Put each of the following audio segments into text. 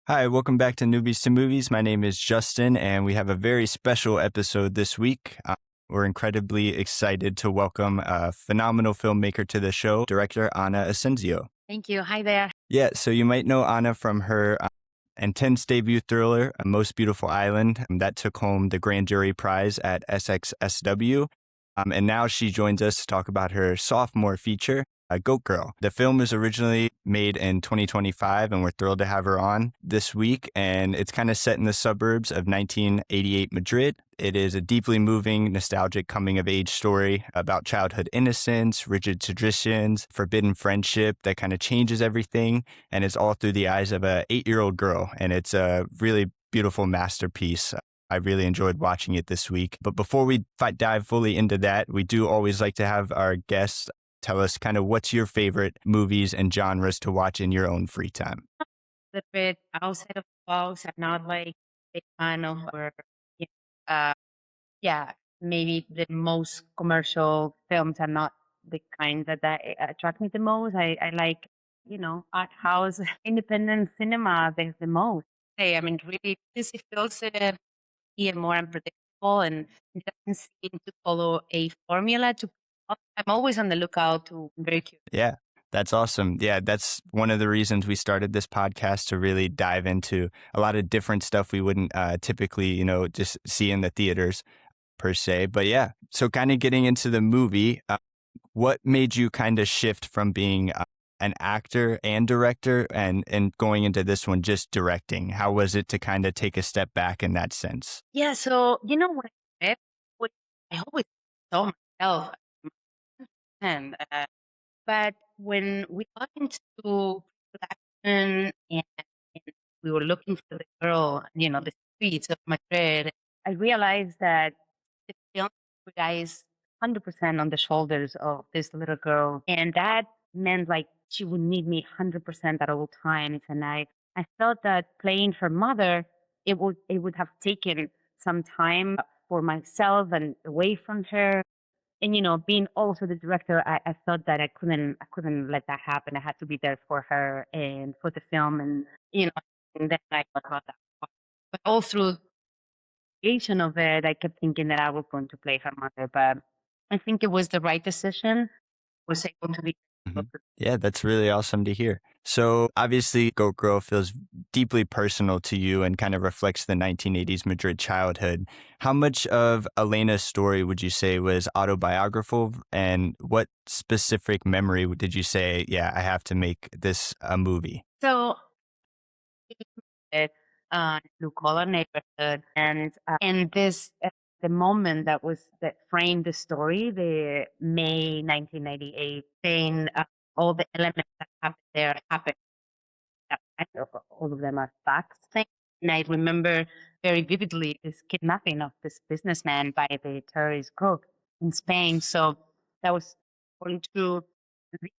Hi, welcome back to Newbies to Movies. My name is Justin, and we have a very special episode this week. We're incredibly excited to welcome a phenomenal filmmaker to the show, director Ana Asensio. Thank you. Hi there. Yeah, so you might know Ana from her intense debut thriller, A Most Beautiful Island, that took home the Grand Jury Prize at SXSW. And now she joins us to talk about her sophomore feature, Goat Girl. The film was originally made in 2025, and we're thrilled to have her on this week. And it's kind of set in the suburbs of 1988 Madrid. It is a deeply moving, nostalgic coming-of-age story about childhood innocence, rigid traditions, forbidden friendship that kind of changes everything. And it's all through the eyes of an 8-year-old girl. And it's a really beautiful masterpiece. I really enjoyed watching it this week. But before we dive fully into that, we do always like to have our guests tell us kind of what's your favorite movies and genres to watch in your own free time. A little bit outside of the box. I'm not like a fan of or you yeah, maybe the most commercial films are not the kind that attract me the most. I like, art house independent cinema the most. Hey, I mean really this feels here more unpredictable and it doesn't seem to follow a formula to I'm always on the lookout to very curious. Yeah, that's awesome. Yeah, that's one of the reasons we started this podcast, to really dive into a lot of different stuff we wouldn't typically, just see in the theaters per se. But yeah, so kind of getting into the movie, what made you kind of shift from being an actor and director and going into this one just directing? How was it to kind of take a step back in that sense? Yeah, so you know what I did? What I always saw myself and but when we got into production and we were looking for the girl, the streets of Madrid, I realized that the film relies 100% on the shoulders of this little girl. And that meant like she would need me 100% at all times. And I felt that playing her mother, it would have taken some time for myself and away from her. And being also the director, I thought that I couldn't let that happen. I had to be there for her and for the film, and and then I got that. But all through creation of it, I kept thinking that I was going to play her mother, but I think it was the right decision. Was able to be. Mhm. Yeah, that's really awesome to hear. So obviously, Goat Girl feels deeply personal to you and kind of reflects the 1980s Madrid childhood. How much of Elena's story would you say was autobiographical, and what specific memory did you say, yeah, I have to make this a movie? So it blue collar neighborhood, and this the moment that framed the story, the May 1998 saying all the elements that happened there happened. All of them are facts. And I remember very vividly this kidnapping of this businessman by the terrorist group in Spain. So that was according to the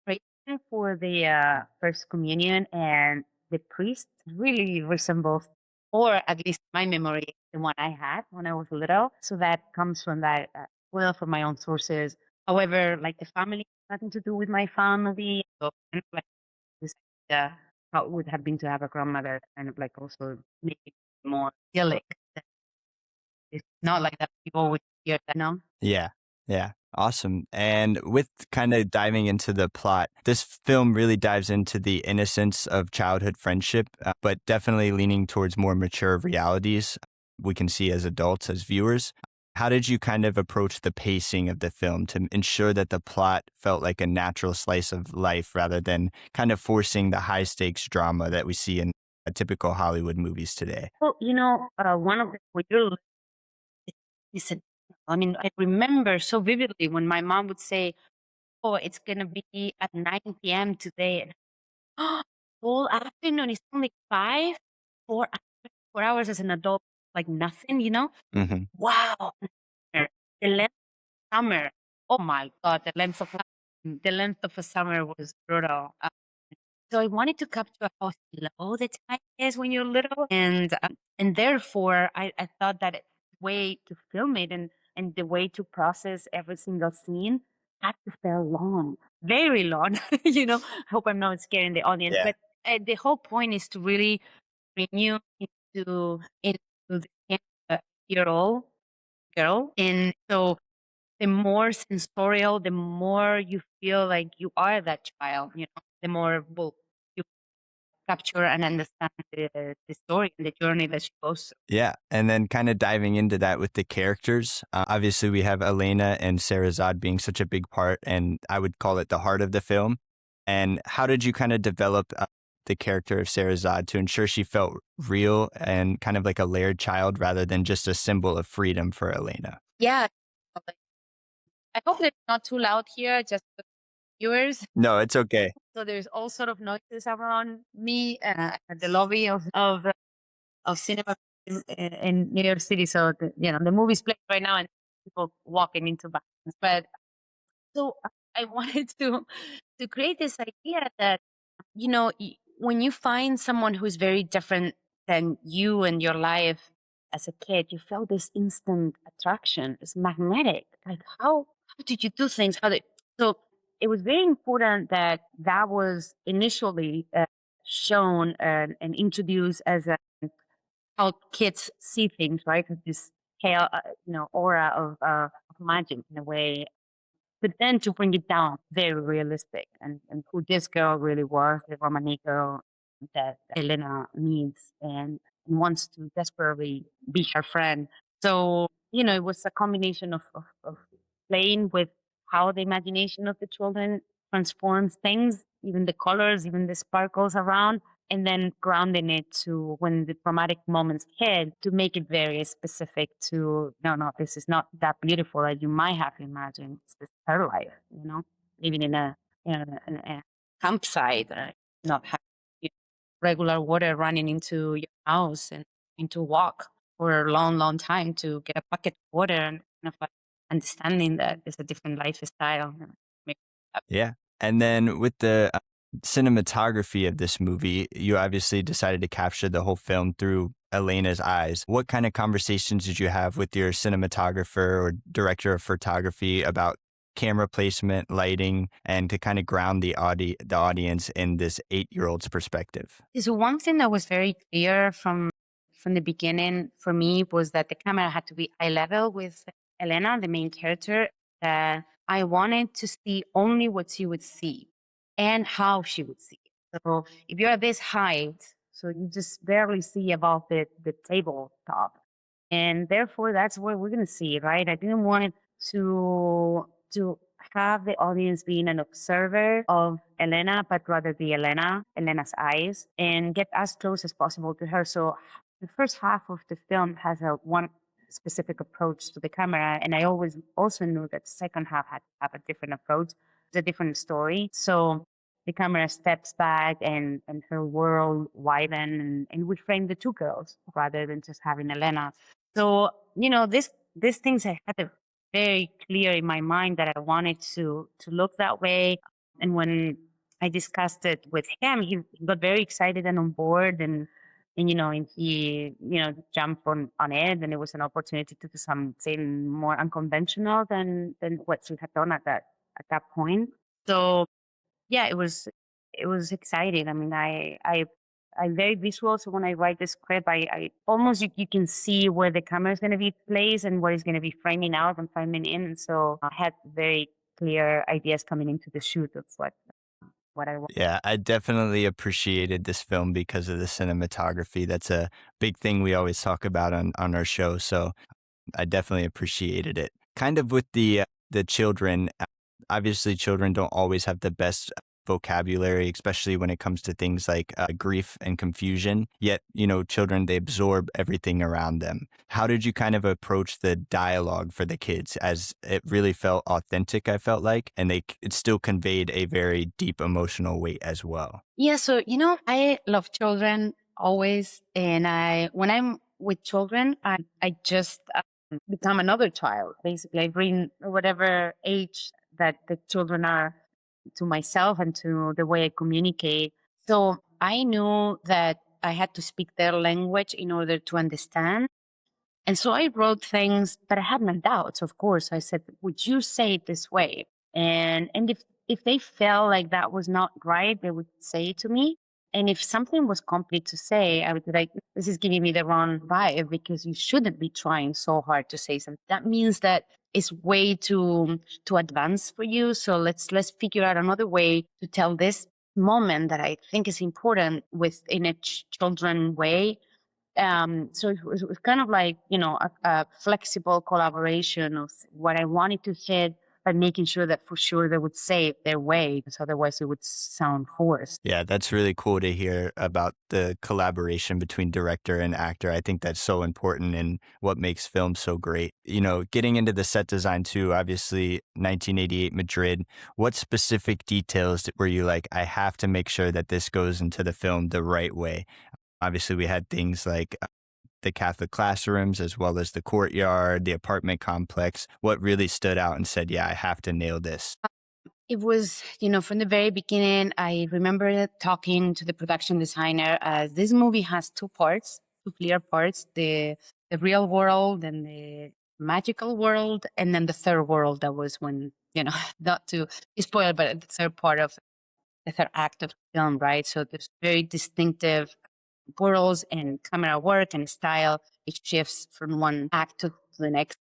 preparation for the first communion, and the priest really resembles, or at least my memory, the one I had when I was little. So that comes from that, well, from my own sources. However, like the family, nothing to do with my family. So kind of like this idea how it would have been to have a grandmother, kind of like also make it more idyllic. It's not like that people would hear that, no? Yeah, yeah. Awesome. And with kind of diving into the plot, this film really dives into the innocence of childhood friendship, but definitely leaning towards more mature realities we can see as adults, as viewers. How did you kind of approach the pacing of the film to ensure that the plot felt like a natural slice of life rather than kind of forcing the high stakes drama that we see in typical Hollywood movies today? Well, one of the when you're listen, I mean, I remember so vividly when my mom would say, "Oh, it's gonna be at 9 p.m. today." And, oh, whole afternoon. It's only 4 hours as an adult, like nothing. Hmm. Wow. The length of summer. Oh my God, the length of a summer was brutal. So I wanted to capture how slow the time is when you're little, and therefore I thought that the way to film it and the way to process every single scene had to feel long, very long. I hope I'm not scaring the audience, Yeah. but the whole point is to really bring you into the 10-year old girl. And so the more sensorial, the more you feel like you are that child, the more will you capture and understand the story and the journey that she goes through. Yeah. And then kind of diving into that with the characters. Obviously, we have Elena and Sarazad being such a big part, and I would call it the heart of the film. And how did you kind of develop the character of Sarazad to ensure she felt real and kind of like a layered child rather than just a symbol of freedom for Elena? Yeah. I hope that it's not too loud here, just for viewers. No, it's okay. So there's all sort of noises around me at the lobby of cinema in New York City. So the movie's playing right now, and people walking into bathrooms. But so I wanted to create this idea that when you find someone who's very different than you and your life as a kid, you feel this instant attraction. It's magnetic. Like how did you do things? So it was very important that that was initially shown and introduced as how kids see things, right? With this pale, aura of magic in a way, but then to bring it down very realistic and who this girl really was, the Romani girl that Elena needs and wants to desperately be her friend. So, it was a combination of playing with how the imagination of the children transforms things, even the colors, even the sparkles around, and then grounding it to when the traumatic moments hit to make it very specific to no, this is not that beautiful as you might have imagined. This is her life, living in a campsite, not having regular water running into your house and into walk for a long, long time to get a bucket of water and kind of like understanding that it's a different lifestyle. Yeah. And then with the cinematography of this movie, you obviously decided to capture the whole film through Elena's eyes. What kind of conversations did you have with your cinematographer or director of photography about camera placement, lighting, and to kind of ground the audience in this 8-year-old's perspective? So one thing that was very clear from the beginning for me was that the camera had to be eye level with Elena, the main character. That I wanted to see only what she would see and how she would see it. So if you're at this height, so you just barely see above the tabletop, and therefore that's what we're gonna see, right? I didn't want it to have the audience being an observer of Elena, but rather be Elena's eyes, and get as close as possible to her. So the first half of the film has a one specific approach to the camera, and I always also knew that the second half had to have a different approach, a different story. So the camera steps back and her world widen, and we frame the two girls rather than just having Elena. So these things I had it very clear in my mind that I wanted to look that way. And when I discussed it with him, he got very excited and on board, and he jumped on it, and it was an opportunity to do something more unconventional than what she had done at that point. So yeah, it was exciting. I mean, I'm very visual, so when I write the script, I almost you can see where the camera is going to be placed and what is going to be framing out and framing in, and so I had very clear ideas coming into the shoot of what I want. Yeah, I definitely appreciated this film because of the cinematography. That's a big thing we always talk about on our show. So I definitely appreciated it. Kind of with the children, obviously children don't always have the best vocabulary, especially when it comes to things like grief and confusion. Yet, children, they absorb everything around them. How did you kind of approach the dialogue for the kids as it really felt authentic, I felt like, and it still conveyed a very deep emotional weight as well? Yeah, so I love children always, and when I'm with children, I just become another child. Basically, I bring whatever age that the children are to myself and to the way I communicate. So I knew that I had to speak their language in order to understand. And so I wrote things, but I had my doubts, of course. I said, would you say it this way? And if they felt like that was not right, they would say it to me. And if something was complete to say, I would be like, this is giving me the wrong vibe because you shouldn't be trying so hard to say something. That means that it's way too advanced for you. So let's figure out another way to tell this moment that I think is important with in a children way. So it was kind of like, a flexible collaboration of what I wanted to hit, but making sure that for sure they would say it their way, because otherwise it would sound forced. Yeah, that's really cool to hear about the collaboration between director and actor. I think that's so important and what makes film so great. Getting into the set design too, obviously 1988 Madrid, what specific details were you like, I have to make sure that this goes into the film the right way? Obviously, we had things like the Catholic classrooms as well as the courtyard, the apartment complex. What really stood out and said, yeah, I have to nail this? It was, from the very beginning, I remember talking to the production designer as this movie has two parts, two clear parts, the real world and the magical world, and then the third world that was when, not to spoil, but the third part of the third act of the film, right? So there's very distinctive worlds and camera work and style. It shifts from one act to the next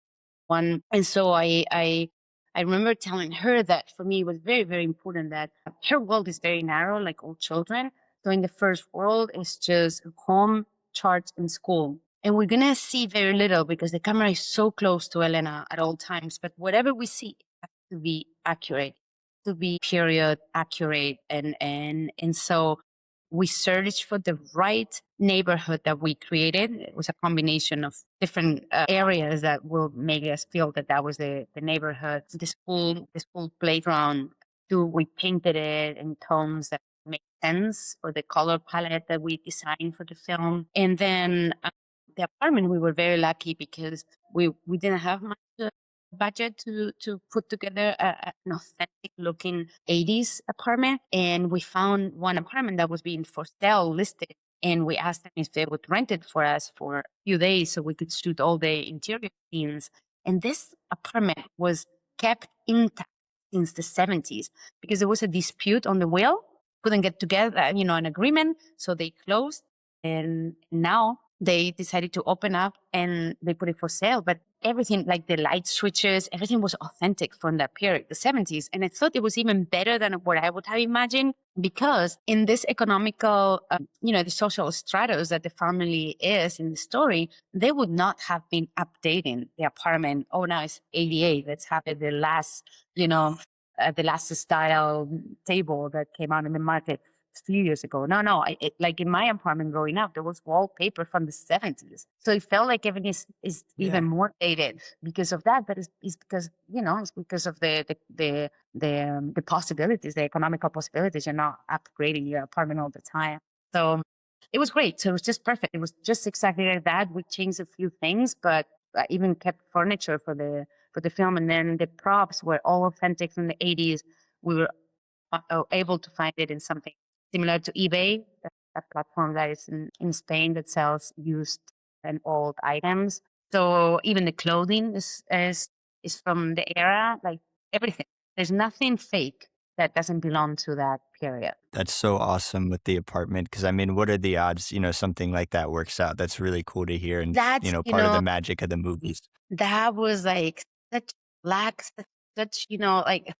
one. And so I remember telling her that for me it was very, very important that her world is very narrow, like all children. So in the first world, it's just home, church, and school. And we're gonna see very little because the camera is so close to Elena at all times. But whatever we see has to be accurate, to be period accurate, and so we searched for the right neighborhood that we created. It was a combination of different areas that will make us feel that that was the neighborhood. The school playground, too, we painted it in tones that make sense for the color palette that we designed for the film. And then the apartment, we were very lucky because we didn't have much budget to put together an authentic looking 80s apartment. And we found one apartment that was being for sale listed. And we asked them if they would rent it for us for a few days so we could shoot all the interior scenes. And this apartment was kept intact since the 70s because there was a dispute on the will, couldn't get together, an agreement. So they closed. And now they decided to open up and they put it for sale. But everything, like the light switches, everything was authentic from that period, the 70s. And I thought it was even better than what I would have imagined because in this economical, the social stratus that the family is in the story, they would not have been updating the apartment. Oh, now it's 88. Let's have it the last style table that came out in the market a few years ago. No, like in my apartment growing up, there was wallpaper from the 70s. So it felt like everything is even more dated because of that. But it's because, it's because of the possibilities, the economical possibilities. You're not upgrading your apartment all the time. So it was great. So it was just perfect. It was just exactly like that. We changed a few things, but I even kept furniture for the film. And then the props were all authentic from the 80s. We were able to find it in something similar to eBay, a platform that is in Spain that sells used and old items. So even the clothing is from the era, like everything. There's nothing fake that doesn't belong to that period. That's so awesome with the apartment. Cause I mean, what are the odds, something like that works out? That's really cool to hear. And, That's, part of the magic of the movies. that was like such lack, such, like it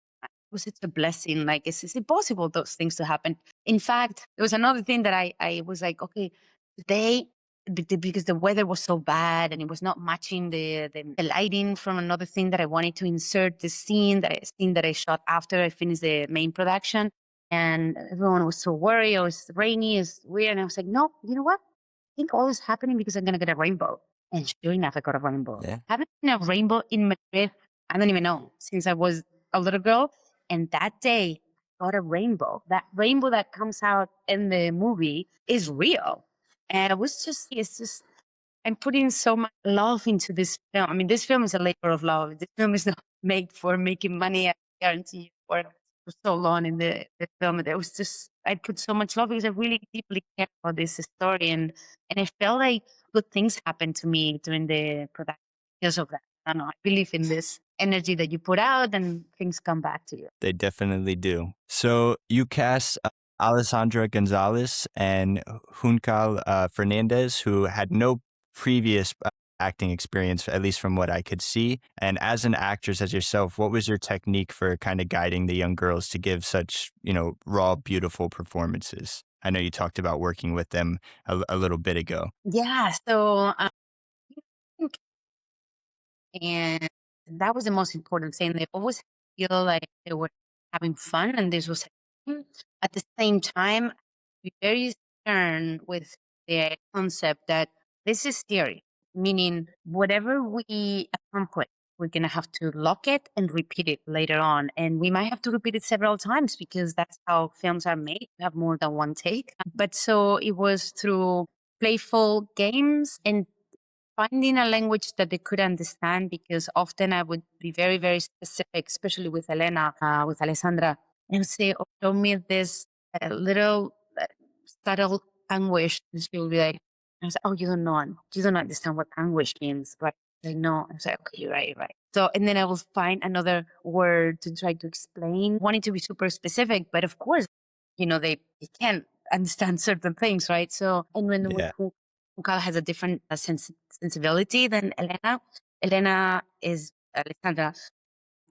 was such a blessing. Like it's impossible those things to happen. In fact, there was another thing that I was like, okay, today because the weather was so bad and it was not matching the lighting from another thing that I wanted to insert the scene that I shot after I finished the main production. And everyone was so worried. It was rainy, it's weird. And I was like, no, you know what? I think all this is happening because I'm gonna get a rainbow. And sure enough, I got a rainbow. Yeah. Haven't seen a rainbow in Madrid, I don't even know, since I was a little girl. And that day, I got a rainbow. That rainbow that comes out in the movie is real. And it's just, I'm putting so much love into this film. I mean, this film is a labor of love. This film is not made for making money, I guarantee you, for so long in the film. There was just, I put so much love because I really deeply care about this story. And I felt like good things happened to me during the production because of that. I don't know. I believe in this energy that you put out and things come back to you. They definitely do. So you cast Alessandra Gonzalez and Juncal Fernandez, who had no previous acting experience, at least from what I could see. And as an actress, as yourself, what was your technique for kind of guiding the young girls to give such, raw, beautiful performances? I know you talked about working with them a little bit ago. Yeah. So, and that was the most important thing. They always feel like they were having fun, and this was at the same time be very stern with the concept that this is theory, meaning whatever we accomplish, we're gonna have to lock it and repeat it later on, and we might have to repeat it several times because that's how films are made. You have more than one take. But so it was through playful games and finding a language that they could understand, because often I would be very, very specific, especially with Elena, with Alessandra, and say, oh, show me this little subtle anguish. And she will be like, I was like, oh, you don't understand what anguish means. But I know. I was like, okay, you're right, you're right. So, and then I will find another word to try to explain, wanting to be super specific. But of course, they can't understand certain things, right? So, and when with Yeah. Juncal has a different sensibility than Elena. Elena is Alessandra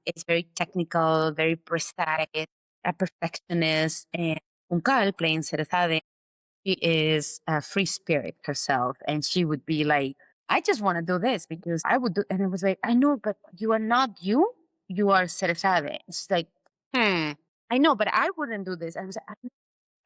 is very technical, very precise, a perfectionist, and Juncal playing Cerezade, she is a free spirit herself, and she would be like, "I just want to do this because I would do," and it was like, "I know, but you are not you. You are Cerezade." It's like, I know, but I wouldn't do this. I was like,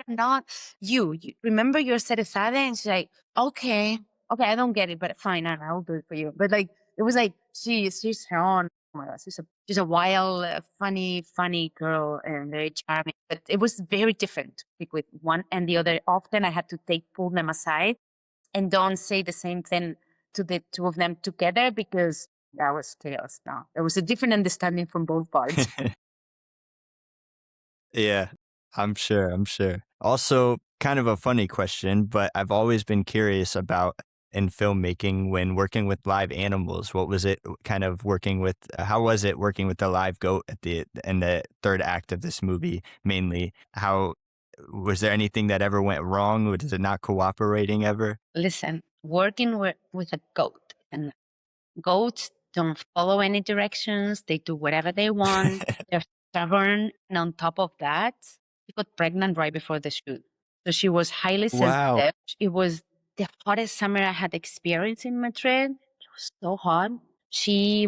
not you. Remember your Cerezade? And she's like, okay, okay, I don't get it, but fine, I'll do it for you. But like, it was like, she's her own. Oh my God, she's a wild, funny girl and very charming. But it was very different like, with one and the other. Often I had to pull them aside and don't say the same thing to the two of them together because that was chaos. No, there was a different understanding from both parts. Yeah, I'm sure. I'm sure. Also, kind of a funny question, but I've always been curious about in filmmaking when working with live animals. What was it kind of working with? How was it working with the live goat at the in the third act of this movie? Mainly, how was there anything that ever went wrong? Was it not cooperating ever? Listen, working with a goat and goats don't follow any directions. They do whatever they want. They're stubborn. And on top of that, she got pregnant right before the shoot. So she was highly Wow. sensitive. It was the hottest summer I had experienced in Madrid. It was so hot. She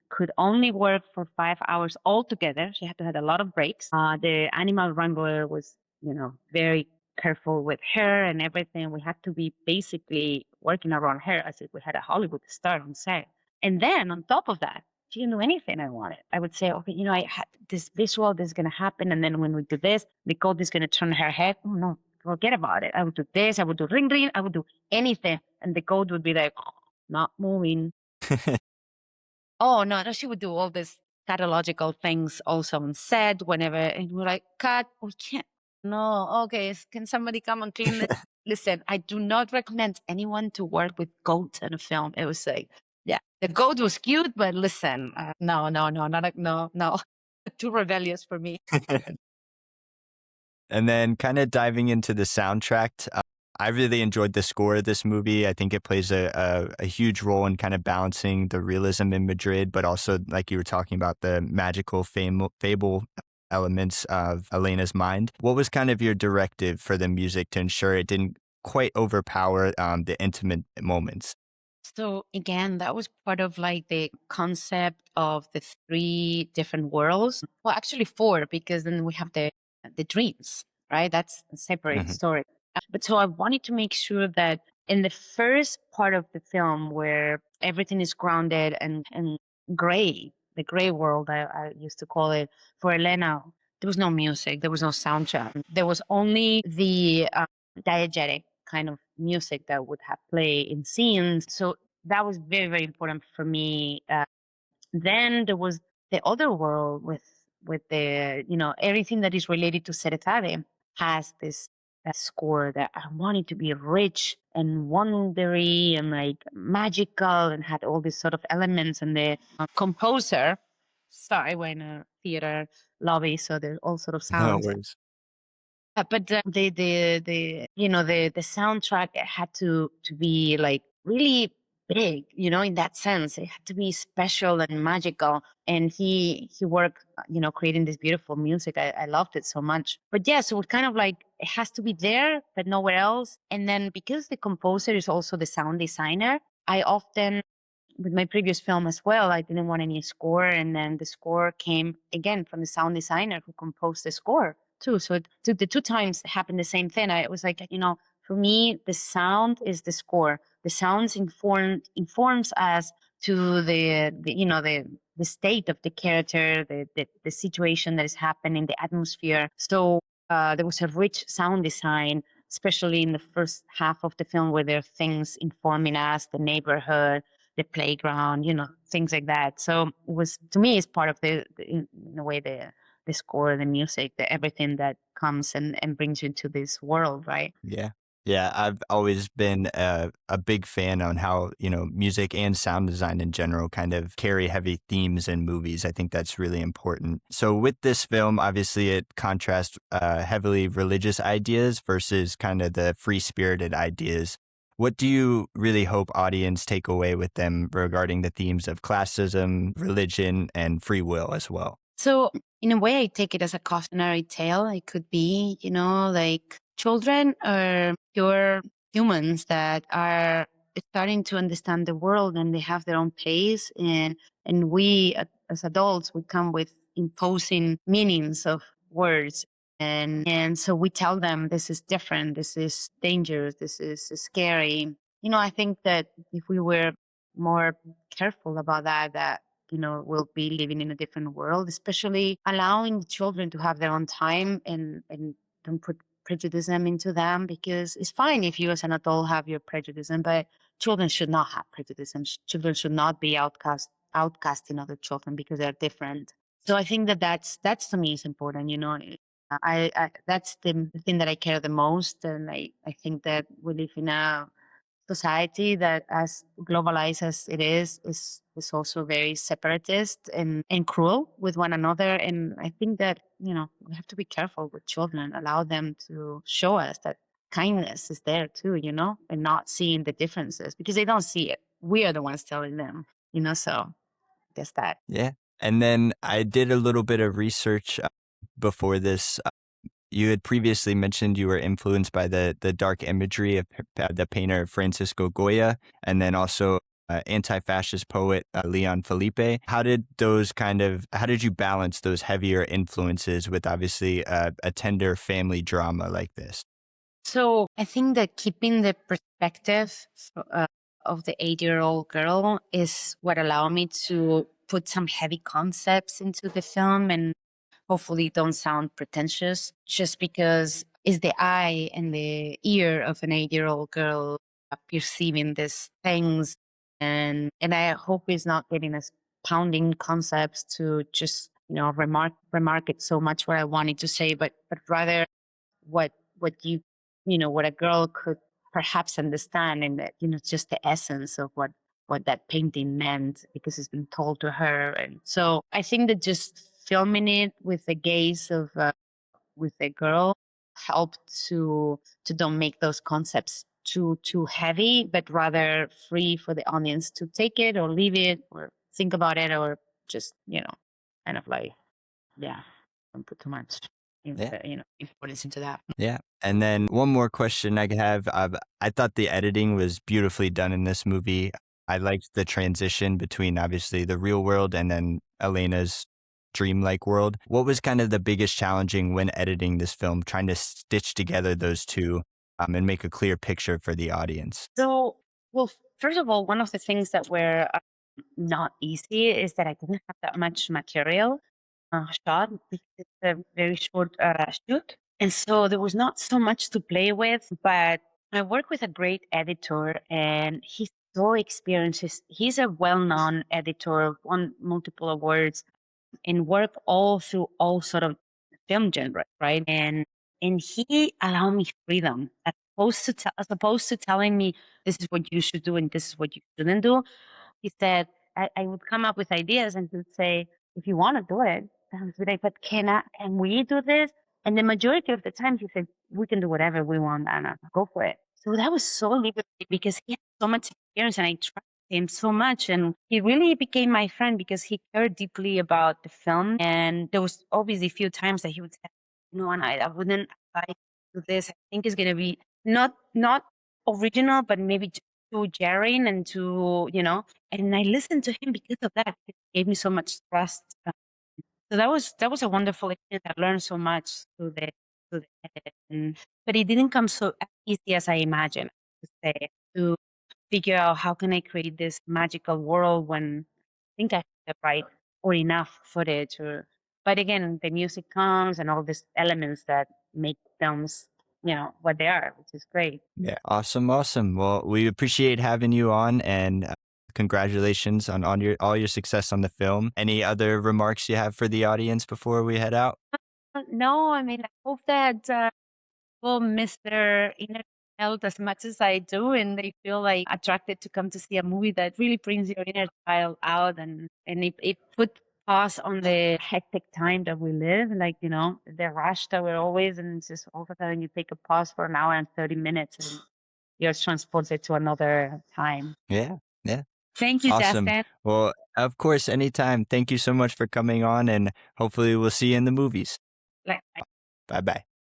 could only work for 5 hours altogether. She had to have a lot of breaks. The animal wrangler was, very careful with her and everything. We had to be basically working around her as if we had a Hollywood star on set. And then on top of that, she didn't do anything I wanted. I would say, okay, I had this visual, this is going to happen. And then when we do this, the goat is going to turn her head. Oh, no, forget about it. I would do this. I would do ring, ring. I would do anything. And the goat would be like, not moving. Oh, no, no, she would do all these catalogical things also on set whenever, and we're like, cut, we can't. No, okay, can somebody come and clean this? Listen, I do not recommend anyone to work with goats in a film. It was like, yeah, the goat was cute, but listen, no, no, no, not no, no, too rebellious for me. And then kind of diving into the soundtrack, I really enjoyed the score of this movie. I think it plays a huge role in kind of balancing the realism in Madrid, but also, like you were talking about, the magical fable elements of Elena's mind. What was kind of your directive for the music to ensure it didn't quite overpower the intimate moments? So again, that was part of like the concept of the three different worlds. Well, actually four, because then we have the dreams, right? That's a separate Hmm. story. But so I wanted to make sure that in the first part of the film where everything is grounded and gray, the gray world I used to call it, for Elena, there was no music, there was no soundtrack. There was only the diegetic kind of music that would have play in scenes. So that was very, very important for me. Then there was the other world with the everything that is related to Seretare has this score that I wanted to be rich and wondery and like magical and had all these sort of elements. And the composer, sorry, we're in a theater lobby, so there's all sort of No sounds. worries. But the soundtrack had to be like really big, in that sense. It had to be special and magical. And he worked, creating this beautiful music. I loved it so much. But yeah, so it kind of like it has to be there, but nowhere else. And then because the composer is also the sound designer, I often with my previous film as well, I didn't want any score. And then the score came again from the sound designer who composed the score too. So the two times happened the same thing. I was like, for me, the sound is the score. The sounds informs us to the state of the character, the situation that is happening, the atmosphere. So there was a rich sound design, especially in the first half of the film, where there are things informing us, the neighborhood, the playground, things like that. So it was, to me, it's part of in a way, the score, the music, everything that comes and brings you into this world, right? Yeah. Yeah, I've always been a big fan on how, music and sound design in general kind of carry heavy themes in movies. I think that's really important. So with this film, obviously it contrasts heavily religious ideas versus kind of the free-spirited ideas. What do you really hope audience take away with them regarding the themes of classism, religion, and free will as well? So in a way, I take it as a cautionary tale. It could be, like children are pure humans that are starting to understand the world, and they have their own pace. And we as adults, we come with imposing meanings of words. And so we tell them this is different, this is dangerous, this is scary. I think that if we were more careful about that we'll be living in a different world, especially allowing children to have their own time, and don't put prejudice them into them, because it's fine if you as an adult have your prejudice, but children should not have prejudice, and children should not be outcasting other children because they're different. So I think that's to me is important. I that's the thing that I care the most, and I think that we live in a society that, as globalized as it is also very separatist and cruel with one another. And I think that we have to be careful with children, allow them to show us that kindness is there too, and not seeing the differences, because they don't see it. We are the ones telling them. So I guess that. Yeah. And then I did a little bit of research before this. You had previously mentioned you were influenced by the dark imagery of the painter Francisco Goya, and then also anti-fascist poet Leon Felipe. How did you balance those heavier influences with obviously a tender family drama like this? So I think that keeping the perspective of the 8-year-old girl is what allowed me to put some heavy concepts into the film, and hopefully don't sound pretentious, just because it's the eye and the ear of an 8-year-old girl perceiving these things. And I hope it's not getting us pounding concepts to just, remark it so much what I wanted to say, but rather what what a girl could perhaps understand, and that just the essence of what that painting meant, because it's been told to her. And so I think that just filming it with the gaze of with a girl helped to don't make those concepts too heavy, but rather free for the audience to take it or leave it or think about it, or just kind of like, yeah, don't put too much Yeah. importance into that. Yeah. And then one more question I have. I thought the editing was beautifully done in this movie. I liked the transition between obviously the real world and then Elena's dreamlike world. What was kind of the biggest challenging when editing this film, trying to stitch together those two and make a clear picture for the audience? So, well, first of all, one of the things that were not easy is that I didn't have that much material shot, because it's a very short shoot. And so there was not so much to play with, but I work with a great editor, and he's so experienced. He's a well-known editor, won multiple awards, and work all through all sort of film genre, right? And he allowed me freedom, as opposed to telling me this is what you should do and this is what you shouldn't do. He said I would come up with ideas, and he would say, if you want to do it, and I would be like, but can we do this? And the majority of the time he said, we can do whatever we want, Anna, go for it. So that was so liberating because he had so much experience and I trusted him so much. And he really became my friend because he cared deeply about the film. And there was obviously a few times that he would say, no, Anna, I wouldn't advise you to this. I think it's going to be not original, but maybe too jarring and too, and I listened to him because of that. It gave me so much trust. So that was a wonderful experience. I learned so much through the edit. But it didn't come so easy as I imagined to say, to figure out how can I create this magical world when I think I have the right or enough footage. But again, the music comes and all these elements that make films, what they are, which is great. Yeah, awesome, awesome. Well, we appreciate having you on, and congratulations on all your success on the film. Any other remarks you have for the audience before we head out? No, I mean, I hope that people miss their inner child as much as I do, and they feel like attracted to come to see a movie that really brings your inner child out, and it put pause on the hectic time that we live, like the rush that we're always, and it's just all of a sudden you take a pause for an hour and 30 minutes, and you're transported to another time. Yeah, yeah. Thank you, Awesome. Justin. Well, of course, anytime. Thank you so much for coming on, and hopefully we'll see you in the movies. Like. Bye bye.